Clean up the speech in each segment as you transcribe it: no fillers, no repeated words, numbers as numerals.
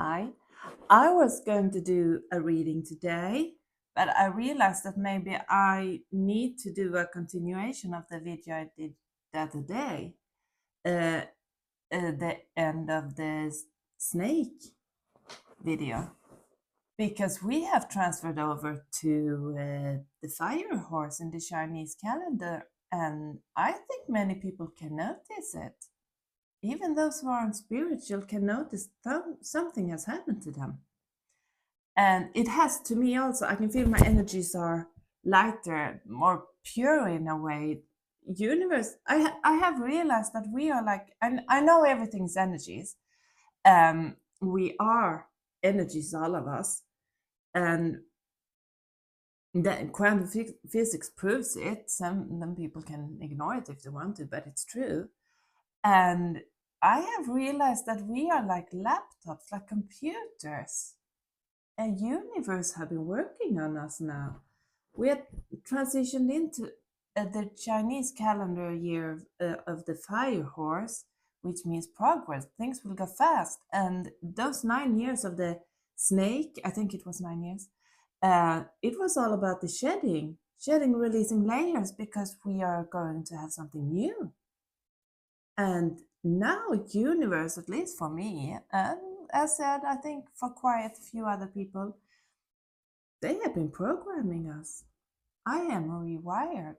Hi. I was going to do a reading today, but I realized that maybe I need to do a continuation of the video I did the other day, uh, the end of the snake video, because we have transferred over to the fire horse in the Chinese calendar, and I think many people can notice it. Even those who aren't spiritual can notice something has happened to them. And it has to me also, I can feel my energies are lighter, more pure in a way. Universe, I have realized that we are like, and I know everything's energies. We are energies, all of us. And that quantum physics proves it. Some people can ignore it if they want to, but it's true. And I have realized that we are like laptops, like computers. A universe have been working on us now. We had transitioned into the Chinese calendar year of the fire horse, which means progress. Things will go fast. And those 9 years of the snake, I think it was 9 years, it was all about the shedding, releasing layers because we are going to have something new. And now, universe, at least for me, and as said, I think for quite a few other people, they have been programming us. I am rewired.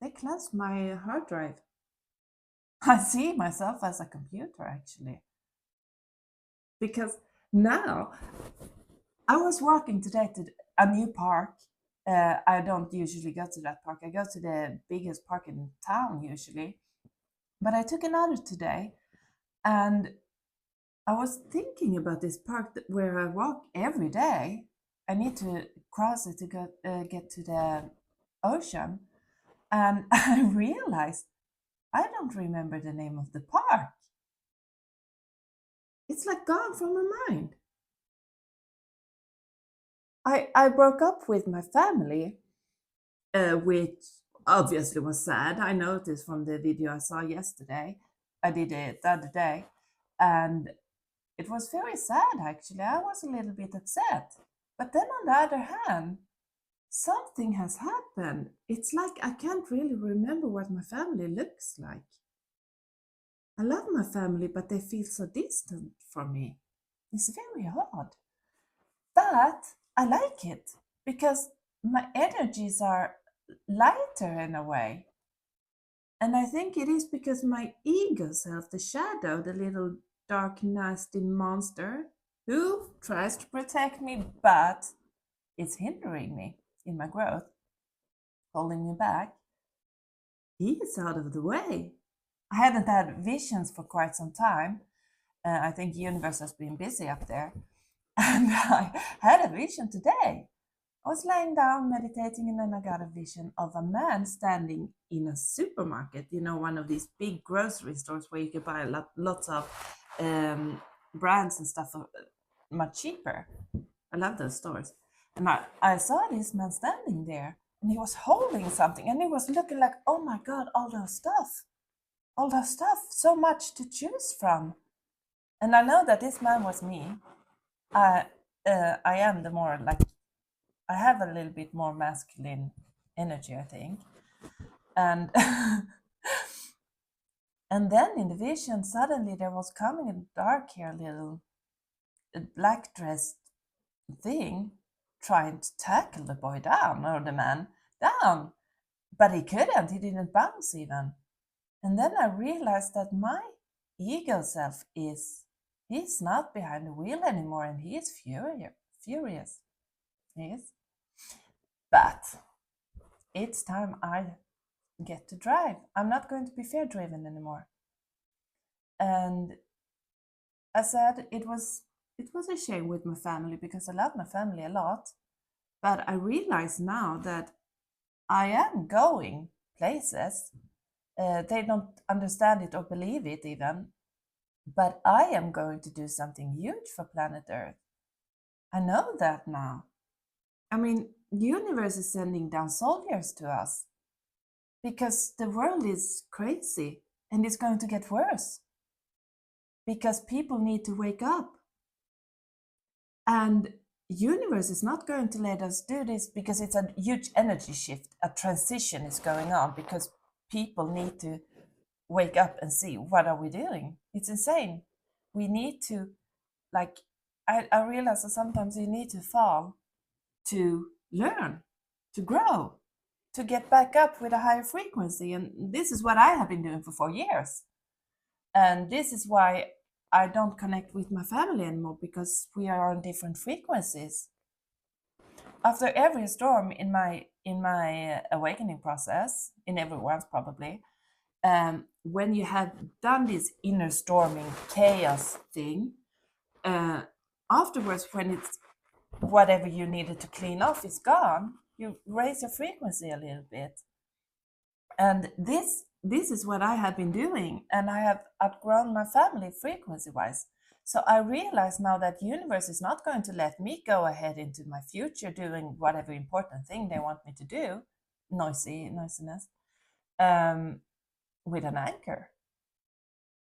They cleansed my hard drive. I see myself as a computer actually. Because now I was walking today to a new park. I don't usually go to that park. I go to the biggest park in town usually. But I took another today, and I was thinking about this park where I walk every day. I need to cross it to get to the ocean. And I realized I don't remember the name of the park. It's like gone from my mind. I broke up with my family, which obviously was sad. I noticed from the video I saw yesterday. I did it the other day. And it was very sad, actually. I was a little bit upset. But then on the other hand, something has happened. It's like I can't really remember what my family looks like. I love my family, but they feel so distant from me. It's very odd. But I like it because my energies are lighter in a way. And I think it is because my ego self, the shadow, the little dark, nasty monster who tries to protect me, but it's hindering me in my growth, holding me back, he is out of the way. I hadn't had visions for quite some time. I think the universe has been busy up there. And I had a vision today. I was lying down meditating, and then I got a vision of a man standing in a supermarket, one of these big grocery stores where you can buy lots of brands and stuff much cheaper. I love those stores. And I saw this man standing there, and he was holding something, and he was looking like, oh my God, all those stuff, so much to choose from. And I know that this man was me. I am the more like, I have a little bit more masculine energy, I think. And and then in the vision, suddenly there was coming a dark hair little black dressed thing trying to tackle the boy down, or the man down. But he couldn't, he didn't bounce even. And then I realized that my ego self he's not behind the wheel anymore, and he is furious. He is. But it's time I get to drive. I'm not going to be fear driven anymore. And I said it was a shame with my family because I love my family a lot. But I realize now that I am going places. They don't understand it or believe it even. But I am going to do something huge for planet Earth. I know that now. I mean, the universe is sending down soldiers to us because the world is crazy and it's going to get worse because people need to wake up. And universe is not going to let us do this because it's a huge energy shift. A transition is going on because people need to wake up and see what are we doing. It's insane. We need to, like, I realize that sometimes you need to fall to learn, to grow, to get back up with a higher frequency. And this is what I have been doing for 4 years. And this is why I don't connect with my family anymore, because we are on different frequencies. After every storm in my awakening process, in everyone's probably, when you have done this inner storming chaos thing, uh, afterwards, when it's whatever you needed to clean off is gone, you raise your frequency a little bit. And this is what I have been doing, and I have outgrown my family frequency wise. So I realize now that universe is not going to let me go ahead into my future doing whatever important thing they want me to do, noisiness, um, with an anchor.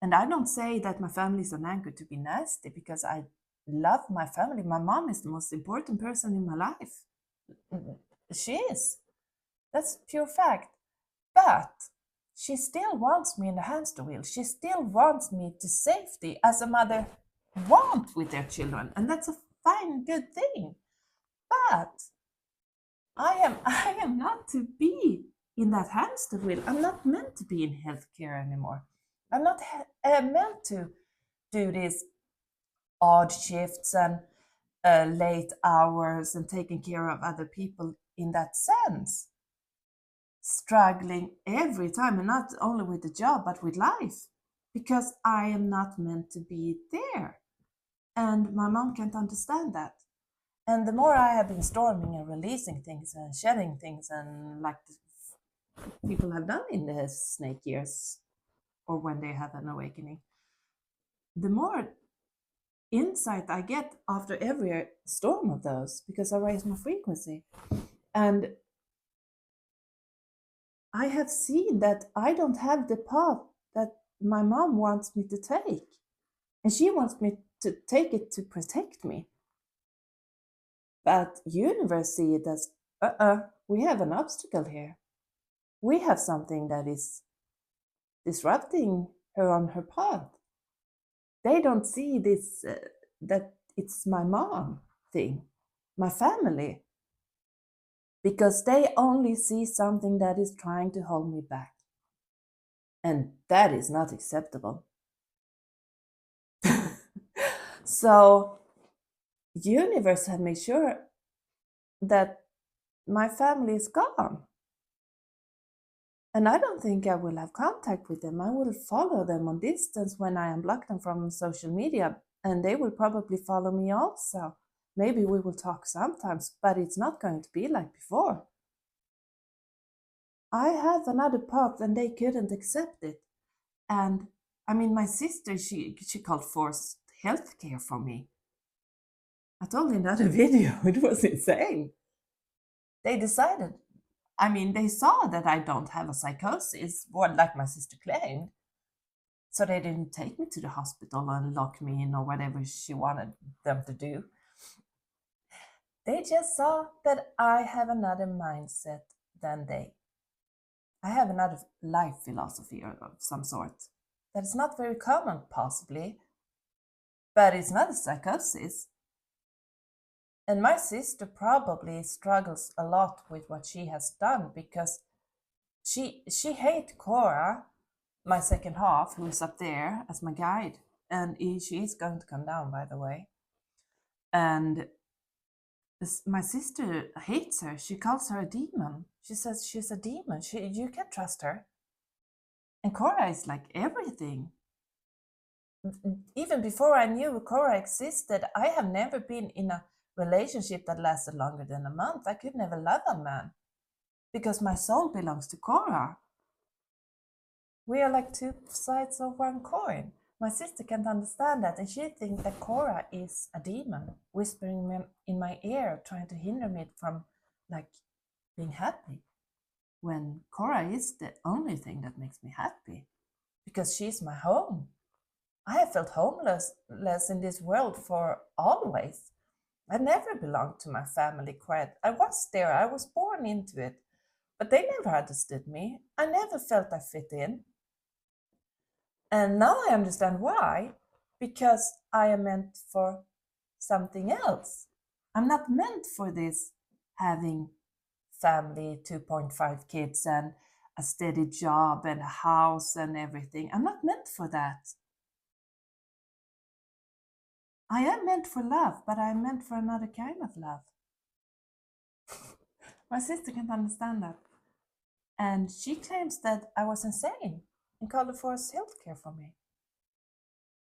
And I don't say that my family is an anchor to be nasty, because I love my family. My mom is the most important person in my life. She is. That's pure fact. But she still wants me in the hamster wheel. She still wants me to safety as a mother want with their children. And that's a fine, good thing. But I am not to be in that hamster wheel. I'm not meant to be in healthcare anymore. I'm not meant to do these odd shifts and late hours and taking care of other people in that sense. Struggling every time, and not only with the job, but with life, because I am not meant to be there. And my mom can't understand that. And the more I have been storming and releasing things and shedding things, and like people have done in the snake years, or when they have an awakening, the more insight I get after every storm of those, because I raise my frequency. And I have seen that I don't have the path that my mom wants me to take. And she wants me to take it to protect me. But universe see it as, we have an obstacle here. We have something that is disrupting her on her path. They don't see this, that it's my mom thing, my family, because they only see something that is trying to hold me back. And that is not acceptable. So universe have made sure that my family is gone. And I don't think I will have contact with them. I will follow them on distance when I unblock them from social media, and they will probably follow me also. Maybe we will talk sometimes, but it's not going to be like before. I have another path and they couldn't accept it. And I mean, my sister, she called forced healthcare for me. I told you in another video, it was insane. They decided, I mean, they saw that I don't have a psychosis, well, like my sister claimed. So they didn't take me to the hospital and lock me in or whatever she wanted them to do. They just saw that I have another mindset than they. I have another life philosophy of some sort that is not very common, possibly, but it's not a psychosis. And my sister probably struggles a lot with what she has done, because she hates Cora, my second half, who is up there as my guide, and she is going to come down, by the way. And my sister hates her. She calls her a demon. She says she's a demon. You can't trust her. And Cora is like everything. Even before I knew Cora existed, I have never been in a relationship that lasted longer than a month. I could never love a man, because my soul belongs to Cora. We are like two sides of one coin. My sister can't understand that, and she thinks that Cora is a demon, whispering in my ear, trying to hinder me from like being happy. When Cora is the only thing that makes me happy, because she's my home. I have felt homeless in this world for always. I never belonged to my family quite. I was there, I was born into it, but they never understood me. I never felt I fit in. And now I understand why. Because I am meant for something else. I'm not meant for this having family, 2.5 kids, and a steady job and a house and everything. I'm not meant for that. I am meant for love, but I'm meant for another kind of love. My sister can't understand that. And she claims that I was insane and called her for healthcare for me.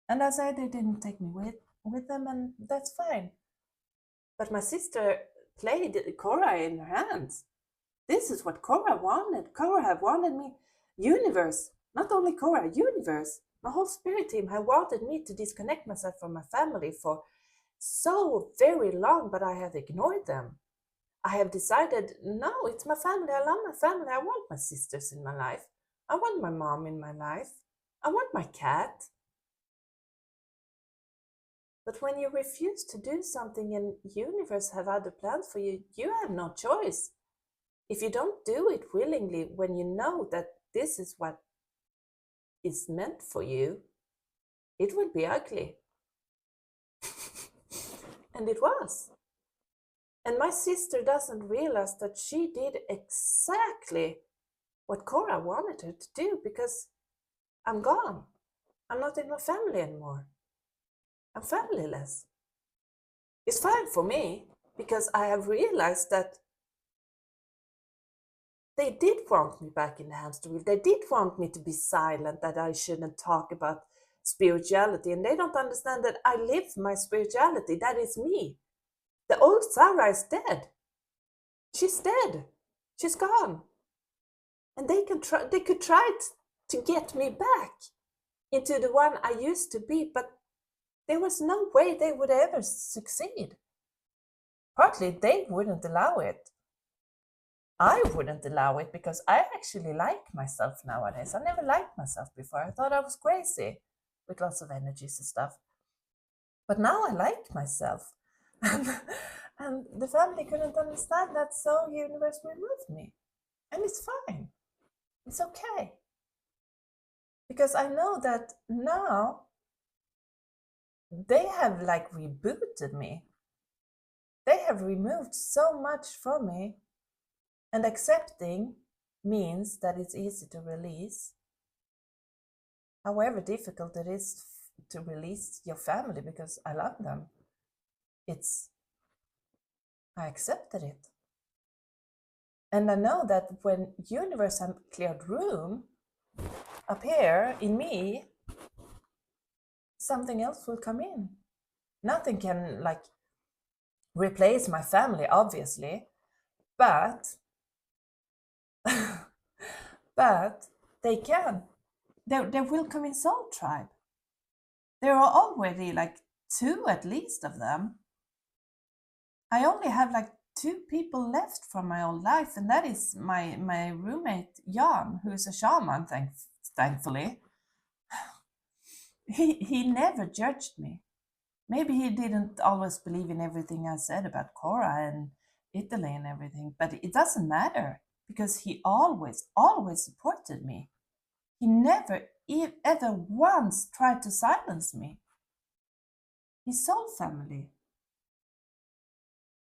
And I said they didn't take me with them, and that's fine. But my sister played Cora in her hands. This is what Cora wanted. Cora had wanted me. Universe, not only Cora, universe. My whole spirit team had wanted me to disconnect myself from my family for so very long, but I have ignored them. I have decided, no, it's my family. I love my family. I want my sisters in my life. I want my mom in my life. I want my cat. But when you refuse to do something and universe have other plans for you, you have no choice. If you don't do it willingly when you know that this is what is meant for you, it will be ugly. And it was. And my sister doesn't realize that she did exactly what Cora wanted her to do, because I'm gone. I'm not in my family anymore. I'm familyless. It's fine for me because I have realized that they did want me back in the hamster wheel. They did want me to be silent, that I shouldn't talk about spirituality. And they don't understand that I live my spirituality. That is me. The old Sarah is dead. She's dead. She's gone. And they could try to get me back into the one I used to be, but there was no way they would ever succeed. Partly they wouldn't allow it. I wouldn't allow it because I actually like myself nowadays. I never liked myself before. I thought I was crazy with lots of energies and stuff. But now I like myself. And the family couldn't understand that, so universe removed me. And it's fine. It's okay. Because I know that now they have like rebooted me. They have removed so much from me, and accepting means that it's easy to release. However difficult it is to release your family, because I love them. I accepted it. And I know that when universe has cleared room up here in me, something else will come in. Nothing can like replace my family, obviously, but but they can. There will come in Soul Tribe. There are already like 2 at least of them. I only have like 2 people left from my old life, and that is my roommate Jan, who is a shaman, thankfully. He never judged me. Maybe he didn't always believe in everything I said about Cora and Italy and everything, but it doesn't matter because he always supported me. He never ever once tried to silence me. His soul family.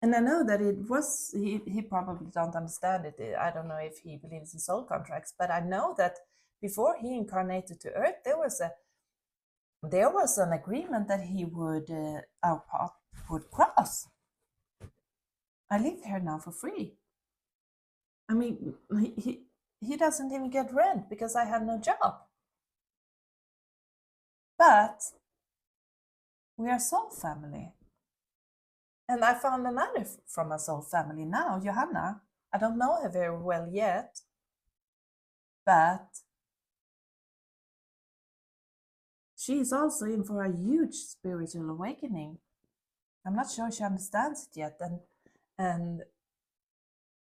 And I know that it was, he probably don't understand it. I don't know if he believes in soul contracts, but I know that before he incarnated to Earth, there was an agreement that he would, our path would cross. I live here now for free. I mean, he doesn't even get rent because I have no job. But we are soul family. And I found another from a soul family now, Johanna. I don't know her very well yet, but she is also in for a huge spiritual awakening. I'm not sure she understands it yet, and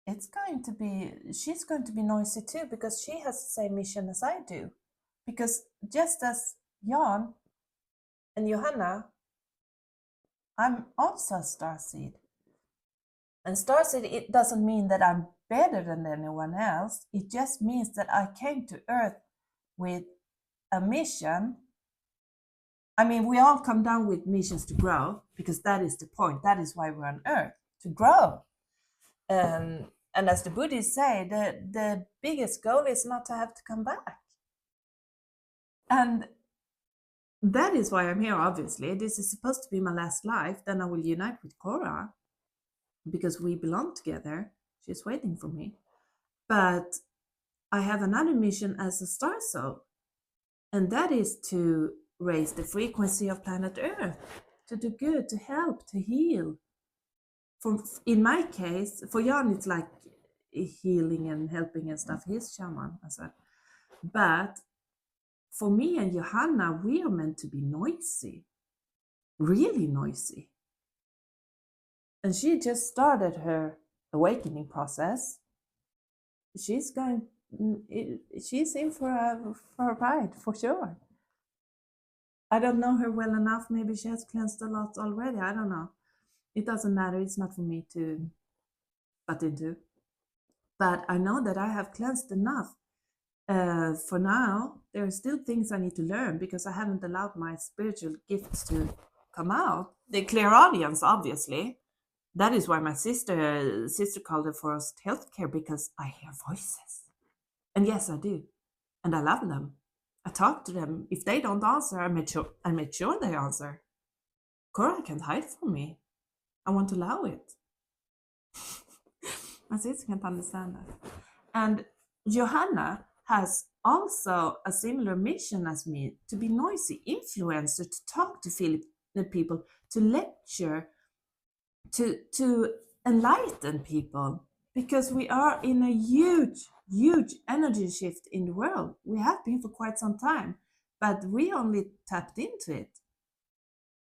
she's going to be noisy too, because she has the same mission as I do. Because just as Jan and Johanna I'm also a starseed. And starseed, it doesn't mean that I'm better than anyone else. It just means that I came to Earth with a mission. I mean, we all come down with missions to grow because that is the point. That is why we're on Earth, to grow. And as the Buddhists say, the biggest goal is not to have to come back. And that is why I'm here, obviously. This is supposed to be my last life. Then I will unite with Cora because we belong together. She's waiting for me. But I have another mission as a star soul, and that is to raise the frequency of planet Earth, to do good, to help, to heal. In my case, for Jan, it's like healing and helping and stuff. He's shaman, I said. But for me and Johanna, we are meant to be noisy, really noisy. And she just started her awakening process. She's in for a ride, for sure. I don't know her well enough. Maybe she has cleansed a lot already. I don't know. It doesn't matter. It's not for me to butt into. But I know that I have cleansed enough. For now, there are still things I need to learn because I haven't allowed my spiritual gifts to come out. The clairaudience, obviously. That is why my sister called it forest healthcare, because I hear voices. And yes, I do. And I love them. I talk to them. If they don't answer, I make sure they answer. Cora can't hide from me. I want to allow it. My sister can't understand that. And Johanna has also a similar mission as me, to be noisy, influencer, to talk to people, to lecture, to enlighten people, because we are in a huge energy shift in the world. We have been for quite some time, but we only tapped into it.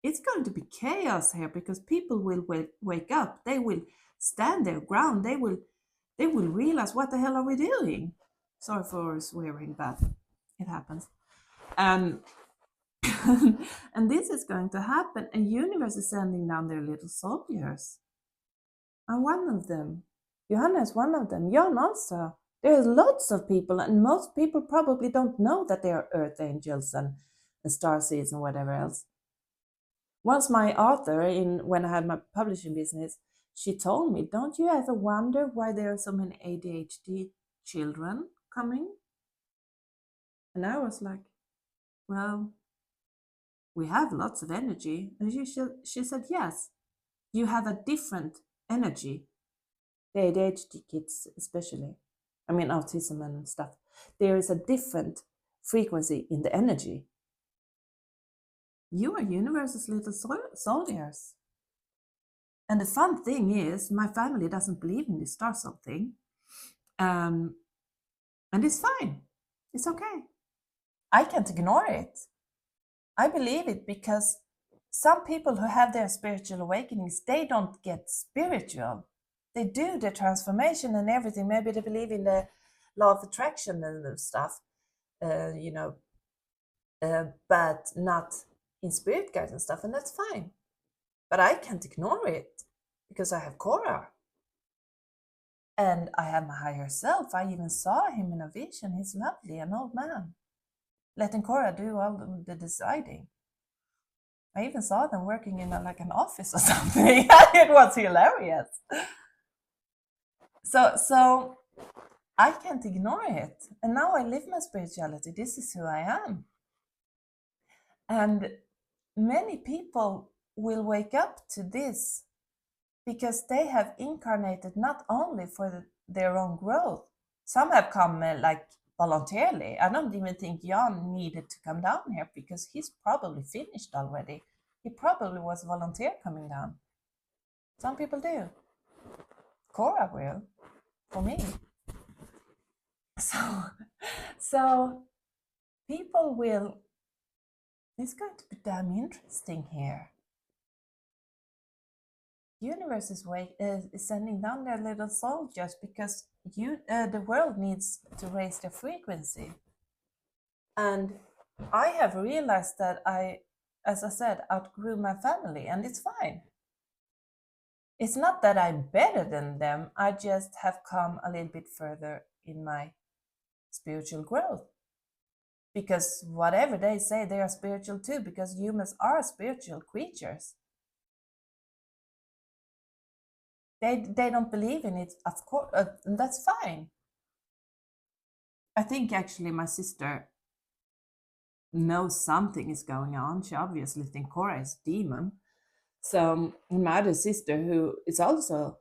It's going to be chaos here because people will wake up. They will stand their ground. They will realize, what the hell are we doing? Sorry for swearing, but it happens. And this is going to happen. And universe is sending down their little soldiers. I'm one of them. Johanna is one of them. Jan also. There's lots of people, and most people probably don't know that they are earth angels and starseeds and whatever else. Once my author, when I had my publishing business, she told me, don't you ever wonder why there are so many ADHD children coming? And I was like, well, we have lots of energy. And she said, yes, you have a different energy. The ADHD kids especially. I mean, autism and stuff. There is a different frequency in the energy. You are universe's little soldiers. And the fun thing is, my family doesn't believe in this star soul thing. And it's fine. It's okay. I can't ignore it. I believe it because some people who have their spiritual awakenings, they don't get spiritual. They do the transformation and everything. Maybe they believe in the law of attraction and stuff, but not in spirit guides and stuff, and that's fine. But I can't ignore it because I have Cora. And I have my higher self. I even saw him in a vision. He's lovely, an old man, letting Cora do all the deciding. I even saw them working in an office or something. It was hilarious. So I can't ignore it. And now I live my spirituality. This is who I am. And many people will wake up to this because they have incarnated not only for their own growth. Some have come voluntarily. I don't even think Jan needed to come down here because he's probably finished already. He probably was volunteer coming down. Some people do. Cora will, for me. So people will, it's going to be damn interesting here. Universe is sending down their little soldiers because the world needs to raise their frequency. And I have realized that I as I said, outgrew my family, and it's fine. It's not that I'm better than them, I just have come a little bit further in my spiritual growth. Because whatever they say, they are spiritual too, because humans are spiritual creatures. They don't believe in it, of course, that's fine. I think actually my sister knows something is going on. She obviously thinks Cora is a demon. So my other sister, who is also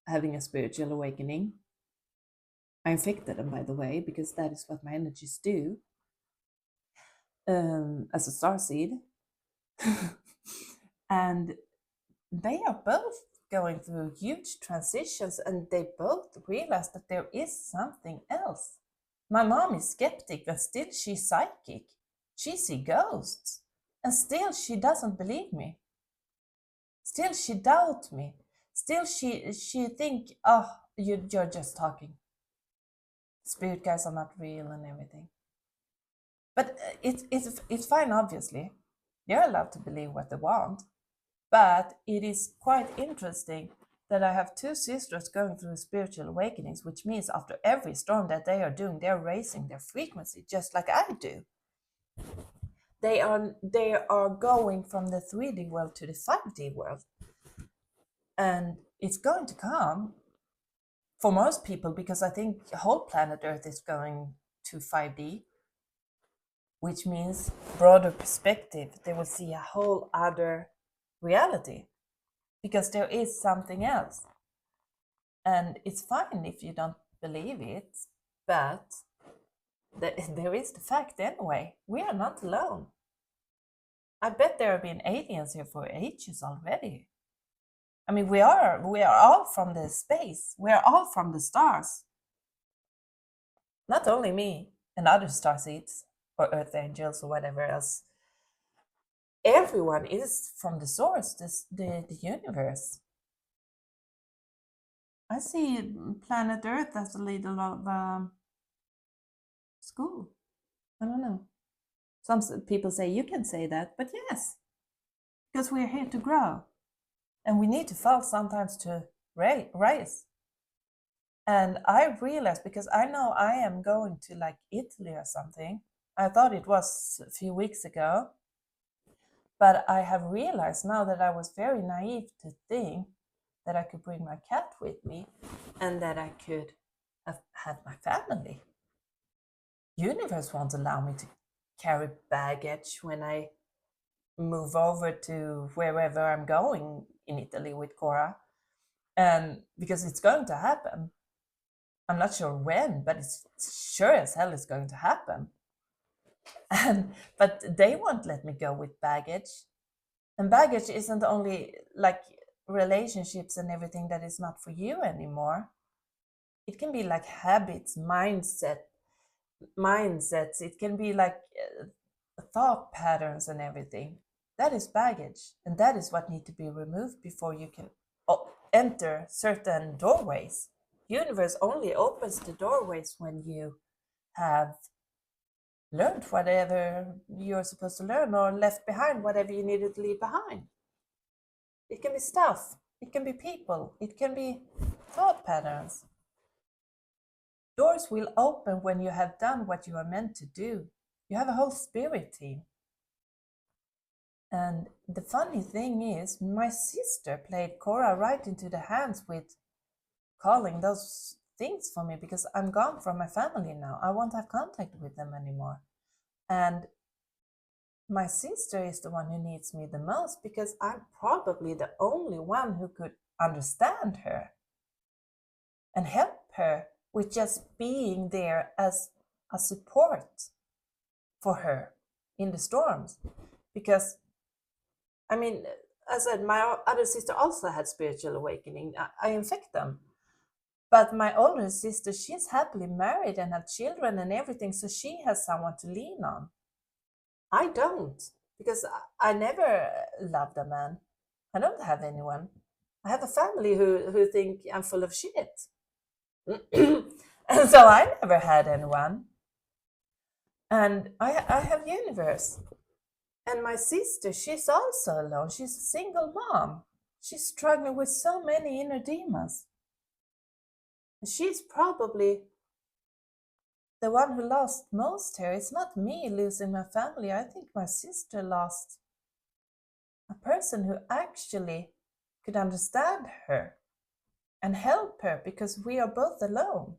having a spiritual awakening, I infected them, by the way, because that is what my energies do, as a star seed. And they are both going through huge transitions, and they both realize that there is something else. My mom is skeptic, but still she's psychic. She sees ghosts, and still she doesn't believe me. Still she doubts me. Still she think, oh, you're just talking. Spirit guides are not real and everything. But it's fine, obviously. They're allowed to believe what they want. But it is quite interesting that I have two sisters going through spiritual awakenings, which means after every storm that they are doing, they're raising their frequency, just like I do. They are going from the 3D world to the 5D world. And it's going to come for most people, because I think the whole planet Earth is going to 5D, which means broader perspective. They will see a whole other reality, because there is something else. And it's fine if you don't believe it, but there is the fact anyway. We are not alone. I bet there have been aliens here for ages already. I mean, we are all from the space. We are all from the stars. Not only me and other star seeds or earth angels or whatever else. Everyone is from the source, the universe. I see planet Earth as a little of school. I don't know. Some people say you can say that, but yes, because we're here to grow, and we need to fall sometimes to rise. And I realized, because I know I am going to like Italy or something. I thought it was a few weeks ago, but I have realized now that I was very naive to think that I could bring my cat with me and that I could have had my family. Universe won't allow me to carry baggage when I move over to wherever I'm going in Italy with Cora, and because it's going to happen. I'm not sure when, but it's sure as hell is going to happen. But they won't let me go with baggage. And baggage isn't only like relationships and everything that is not for you anymore. It can be like habits, mindsets. It can be like thought patterns and everything. That is baggage, and that is what needs to be removed before you can enter certain doorways. Universe only opens the doorways when you have learned whatever you're supposed to learn, or left behind whatever you needed to leave behind. It can be stuff, it can be people, it can be thought patterns. Doors will open when you have done what you are meant to do. You have a whole spirit team. And the funny thing is, my sister played Cora right into the hands with calling those things for me, because I'm gone from my family now. I won't have contact with them anymore. And my sister is the one who needs me the most, because I'm probably the only one who could understand her and help her with just being there as a support for her in the storms. Because, I mean, as I said, my other sister also had spiritual awakening. I infect them. But my older sister, she's happily married and have children and everything, so she has someone to lean on. I don't, because I never loved a man. I don't have anyone. I have a family who think I'm full of shit. And so I never had anyone. And I have universe. And my sister, she's also alone. She's a single mom. She's struggling with so many inner demons. She's probably the one who lost most here. It's not me losing my family. I think my sister lost a person who actually could understand her and help her because we are both alone.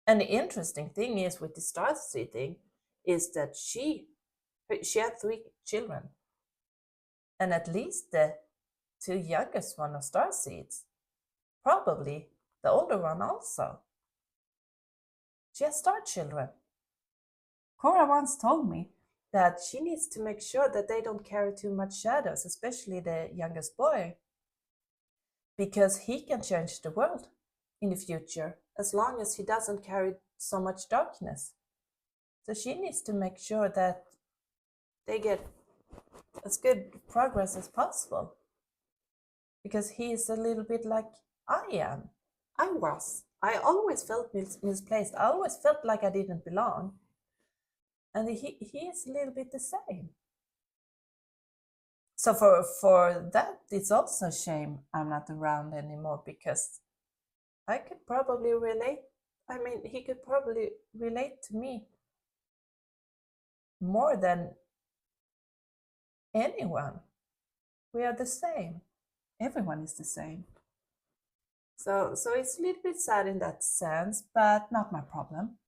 And the interesting thing is with the star seed thing is that she had 3 children, and at least the 2 youngest one are star seeds. Probably the older one also. She has star children. Cora once told me that she needs to make sure that they don't carry too much shadows, especially the youngest boy, because he can change the world in the future as long as he doesn't carry so much darkness. So she needs to make sure that they get as good progress as possible, because he is a little bit like I am. I always felt misplaced. I always felt like I didn't belong. And he is a little bit the same. So for that, it's also a shame I'm not around anymore, because I could probably relate. I mean, he could probably relate to me more than anyone. We are the same. Everyone is the same. So it's a little bit sad in that sense, but not my problem.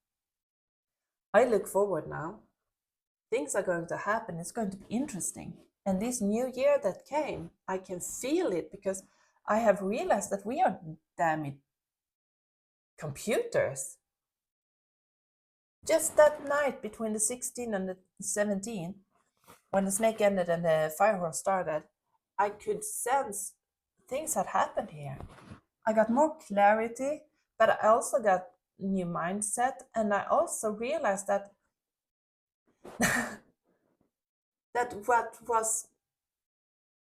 I look forward now. Things are going to happen. It's going to be interesting. And this new year that came, I can feel it because I have realized that we are damn it computers. Just that night between the 16th and the 17th, when the snake ended and the fire horse started, I could sense things had happened here. I got more clarity, but I also got new mindset, and I also realized that that what was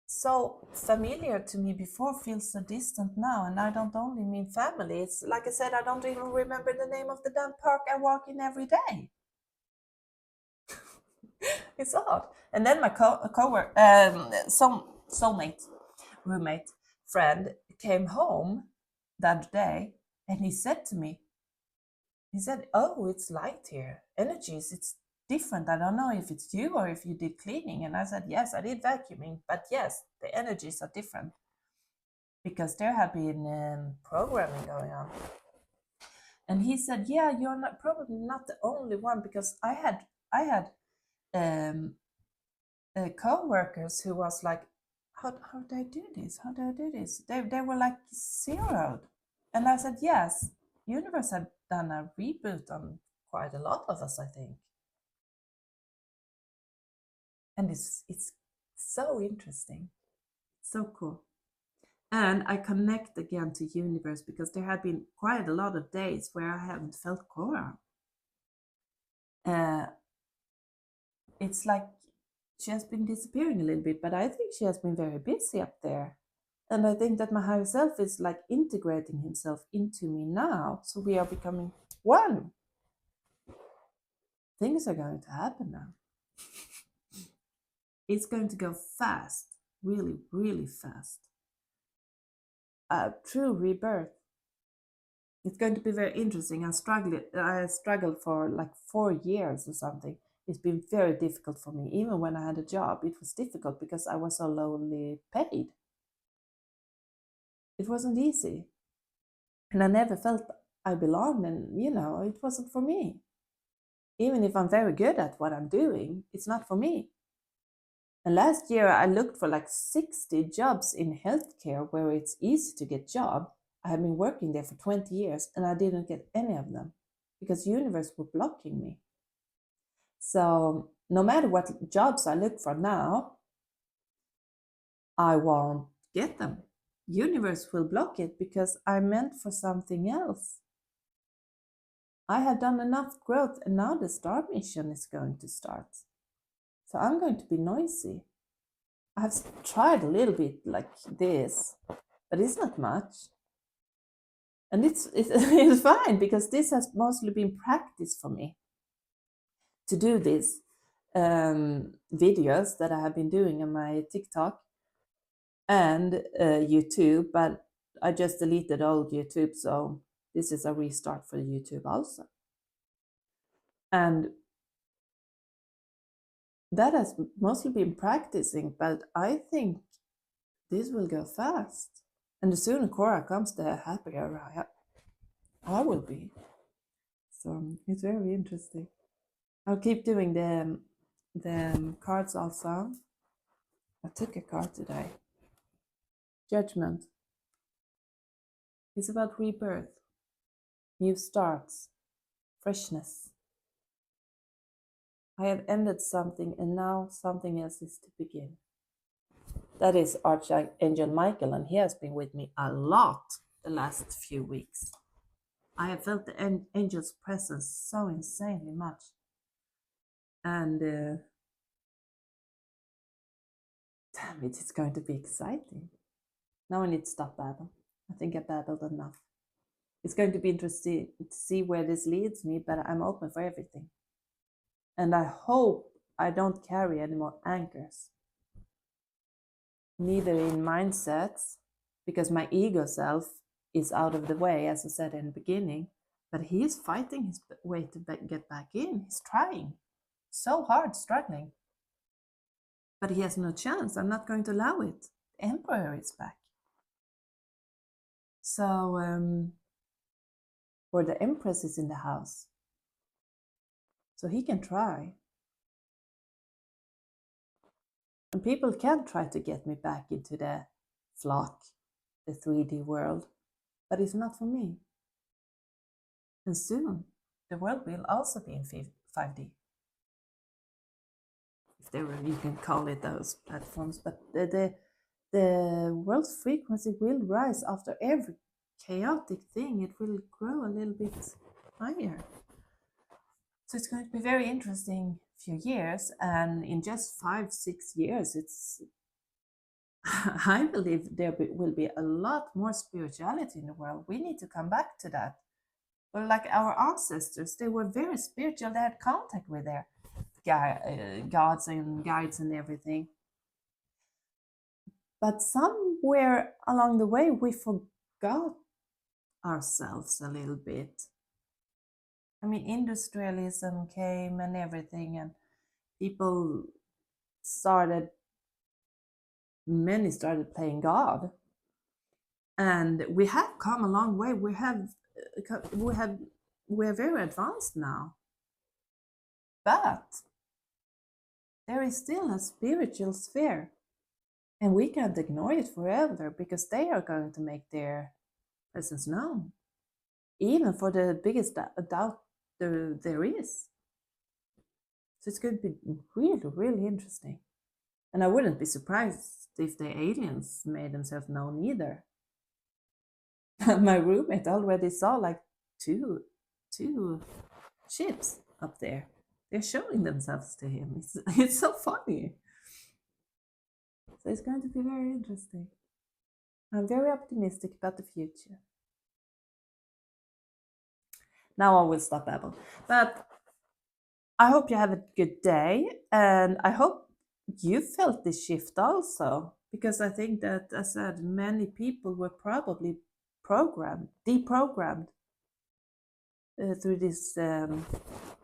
so familiar to me before feels so distant now. And I don't only mean family. It's like I said, I don't even remember the name of the damn park I walk in every day. It's odd. And then my soulmate, roommate, friend came home the other day, and he said to me, he said, "Oh, it's light here. Energies, it's different. I don't know if it's you or if you did cleaning." And I said, "Yes, I did vacuuming, but yes, the energies are different because there have been programming going on." And he said, "Yeah, you're not probably not the only one, because I had co-workers who was like, how do I do this? How do I do this?" They were like zeroed. And I said, "Yes, universe had done a reboot on quite a lot of us, I think." And it's so interesting, so cool. And I connect again to universe because there have been quite a lot of days where I haven't felt Cora. It's like she has been disappearing a little bit, but I think she has been very busy up there. And I think that my higher self is like integrating himself into me now. So we are becoming one. Things are going to happen now. It's going to go fast, really, really fast. A true rebirth. It's going to be very interesting. I struggled for like 4 years or something. It's been very difficult for me. Even when I had a job, it was difficult because I was so lowly paid. It wasn't easy. And I never felt I belonged, and it wasn't for me. Even if I'm very good at what I'm doing, it's not for me. And last year I looked for like 60 jobs in healthcare where it's easy to get job. I have been working there for 20 years and I didn't get any of them because the universe were blocking me. So no matter what jobs I look for now, I won't get them. Universe will block it because I'm meant for something else. I have done enough growth, and now the star mission is going to start. So I'm going to be noisy. I've tried a little bit like this, but it's not much. And it's fine because this has mostly been practice for me to do this. videos that I have been doing on my TikTok and YouTube, but I just deleted old YouTube, so this is a restart for YouTube also. And that has mostly been practicing, but I think this will go fast. And the sooner Cora comes, the happier I will be. So it's very interesting. I'll keep doing the cards also. I took a card today. Judgment. It's about rebirth, new starts, freshness. I have ended something and now something else is to begin. That is Archangel Michael, and he has been with me a lot the last few weeks. I have felt the angel's presence so insanely much. And damn it, it's going to be exciting. Now I need to stop babbling. I think I babbled enough. It's going to be interesting to see where this leads me, but I'm open for everything. And I hope I don't carry any more anchors. Neither in mindsets, because my ego self is out of the way, as I said in the beginning, but he is fighting his way to get back in. He's trying so hard, struggling. But he has no chance. I'm not going to allow it. The Emperor is back. So, or the Empress is in the house. So he can try. And people can try to get me back into the flock, the 3D world, but it's not for me. And soon, the world will also be in 5D. If there were, you can call it those platforms, but the world's frequency will rise after every chaotic thing. It will grow a little bit higher. So it's going to be very interesting few years, and in just 5-6 years, it's I believe there will be a lot more spirituality in the world. We need to come back to that. But like our ancestors, they were very spiritual. They had contact with their gods and guides and everything. But somewhere along the way, we forgot ourselves a little bit. I mean, industrialism came and everything, and people many started playing God. And we have come a long way. We're very advanced now. But there is still a spiritual sphere. And we can't ignore it forever, because they are going to make their presence known. Even for the biggest doubt there is. So it's going to be really, really interesting. And I wouldn't be surprised if the aliens made themselves known either. My roommate already saw like two ships up there. They're showing themselves to him. It's so funny. So it's going to be very interesting. I'm very optimistic about the future. Now I will stop babbling. But I hope you have a good day, and I hope you felt this shift also, because I think that, as I said, many people were probably deprogrammed through this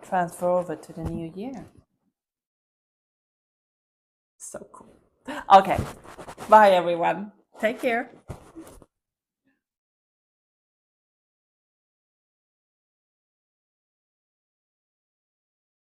transfer over to the new year. So cool. Okay, bye everyone. Take care.